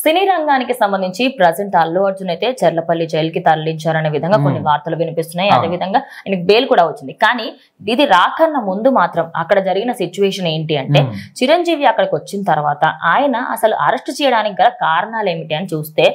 సినీ రంగానికి సంబంధించి ప్రజెంట్ అల్లు అర్జున్ అయితే చెర్లపల్లి జైలుకి తరలించారనే విధంగా కొన్ని వార్తలు వినిపిస్తున్నాయి. అదే విధంగా ఆయనకి బెయిల్ కూడా వచ్చింది. కానీ ఇది రాకన్నా ముందు మాత్రం అక్కడ జరిగిన సిచ్యువేషన్ ఏంటి అంటే చిరంజీవి అక్కడికి వచ్చిన తర్వాత ఆయన అసలు అరెస్ట్ చేయడానికి గల కారణాలు ఏమిటి అని చూస్తే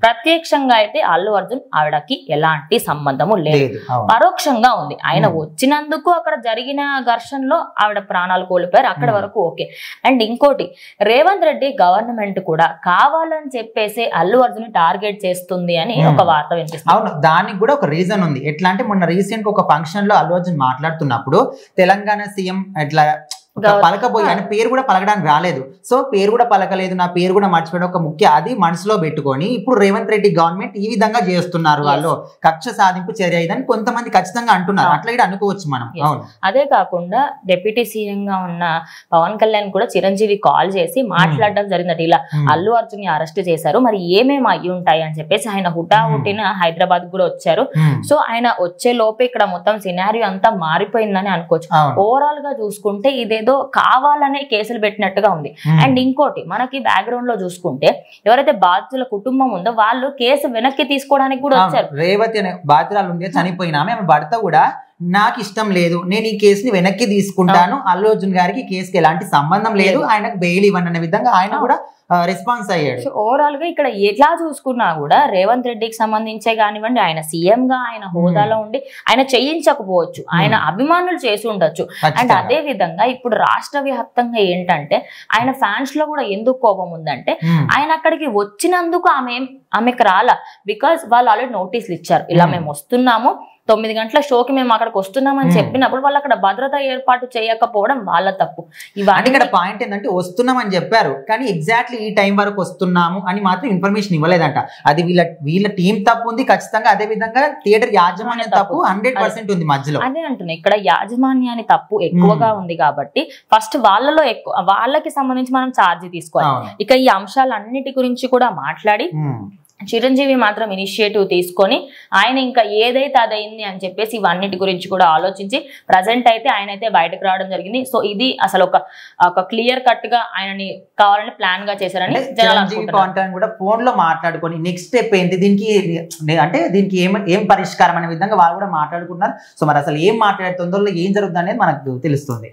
ప్రత్యక్షంగా అయితే అల్లు అర్జున్ ఆవిడకి ఎలాంటి సంబంధము లేదు, పరోక్షంగా ఉంది. ఆయన వచ్చినందుకు అక్కడ జరిగిన ఘర్షణలో ఆవిడ ప్రాణాలు కోల్పోయారు, అక్కడ వరకు ఓకే. అండ్ ఇంకోటి, రేవంత్ రెడ్డి గవర్నమెంట్ కూడా కావాలని చెప్పేసి అల్లు అర్జున్ టార్గెట్ చేస్తుంది అని ఒక వార్త వినిపిస్తుంది. అవును, దానికి కూడా ఒక రీజన్ ఉంది. ఎట్లా అంటే మొన్న రీసెంట్ ఒక ఫంక్షన్ లో అల్లు అర్జున్ మాట్లాడుతున్నప్పుడు తెలంగాణ సీఎం ఎట్లా పలకపోయి ఆయన పేరు కూడా పలకడానికి రాలేదు. సో పేరు కూడా పలకలేదు, నా పేరు కూడా మర్చిపోయిన ఒక ముఖ్య అది మనసులో పెట్టుకొని ఇప్పుడు రేవంత్ రెడ్డి గవర్నమెంట్ ఈ విధంగా చేస్తున్నారు, వాళ్ళు కక్ష సాధింపు చర్య ఇదని కొంతమంది ఖచ్చితంగా అంటున్నారు. అట్లా కూడా అనుకోవచ్చు మనం. అదే కాకుండా డిప్యూటీ సీఎం గా ఉన్న పవన్ కళ్యాణ్ కూడా చిరంజీవి కాల్ చేసి మాట్లాడడం జరిగిందట. ఇలా అల్లు అర్జున్ ని అరెస్ట్ చేశారు, మరి ఏమేమి అయ్యి ఉంటాయి అని చెప్పేసి ఆయన హుటాహుటిన హైదరాబాద్ కూడా వచ్చారు. సో ఆయన వచ్చే లోపే ఇక్కడ మొత్తం సినారియో అంతా మారిపోయిందని అనుకోవచ్చు. ఓవరాల్ గా చూసుకుంటే ఇదే ఏదో కావాలనే కేసులు పెట్టినట్టుగా ఉంది. అండ్ ఇంకోటి, మనకి బ్యాక్గ్రౌండ్ లో చూసుకుంటే ఎవరైతే బాధితుల కుటుంబం ఉందో వాళ్ళు కేసు వెనక్కి తీసుకోవడానికి కూడా వచ్చారు. రేవతి అనే బాధితురాలు ఉంది, చనిపోయినా ఆమె భర్త కూడా నాకు ఇష్టం లేదు, నేను ఈ కేసుని వెనక్కి తీసుకుంటాను, అల్లు అర్జున్ గారికి కేసుకి ఎలాంటి సంబంధం లేదు, ఆయనకు బెయిల్ ఇవ్వండి అనే విధంగా ఆయన కూడా రెస్పాన్స్ అయ్యాడు. సో ఓవరాల్ గా ఇక్కడ ఎట్లా చూసుకున్నా కూడా రేవంత్ రెడ్డికి సంబంధించే కానివ్వండి, ఆయన సీఎం గా ఆయన హోదాలో ఉండి ఆయన చేయించకపోవచ్చు, ఆయన అభిమానులు చేసి ఉండొచ్చు. అండ్ అదే విధంగా ఇప్పుడు రాష్ట్ర వ్యాప్తంగా ఏంటంటే ఆయన ఫ్యాన్స్ లో కూడా ఎందుకు కోపం ఉందంటే ఆయన అక్కడికి వచ్చినందుకు ఆమెకు రాలా. బికాస్ వాళ్ళు ఆల్రెడీ నోటీసులు ఇచ్చారు, ఇలా మేము వస్తున్నాము 9 గంటల షోకి మేము అక్కడికి వస్తున్నామని చెప్పినప్పుడు వాళ్ళు అక్కడ భద్రత ఏర్పాటు చేయకపోవడం వాళ్ళ తప్పు. ఇవన్నీ ఇక్కడ పాయింట్ ఏంటంటే వస్తున్నామని చెప్పారు కానీ ఎగ్జాక్ట్లీ ఈ టైం వరకు వస్తున్నాము అని మాత్రం ఇన్ఫర్మేషన్ ఇవ్వలేదంట. అది వీళ్ళ టీం తప్పు ఉంది ఖచ్చితంగా. అదే విధంగా థియేటర్ యాజమాన్యం తప్పు 100% ఉంది మధ్యలో. అదే అంటున్నా, ఇక్కడ యాజమాన్యాన్ని తప్పు ఎక్కువగా ఉంది కాబట్టి ఫస్ట్ వాళ్ళలో వాళ్ళకి సంబంధించి మనం ఛార్జీ తీసుకోవాలి. ఇక ఈ అంశాలన్నిటి గురించి కూడా మాట్లాడి చిరంజీవి మాత్రం ఇనిషియేటివ్ తీసుకొని ఆయన ఇంకా ఏదైతే అదైంది అని చెప్పేసి ఇవన్నిటి గురించి కూడా ఆలోచించి ప్రజెంట్ అయితే ఆయన అయితే బయటకు రావడం జరిగింది. సో ఇది అసలు ఒక క్లియర్ కట్ గా ఆయనని కావాలని ప్లాన్ గా చేశారని కూడా ఫోన్ లో మాట్లాడుకొని నెక్స్ట్ స్టెప్ ఏంటి దీనికి అంటే దీనికి ఏం పరిష్కారం అనే విధంగా వాళ్ళు కూడా మాట్లాడుకున్నారు. సో మరి అసలు ఏం మాట్లాడే తొందరలో ఏం జరుగుతుంది అనేది మనకు తెలుస్తుంది.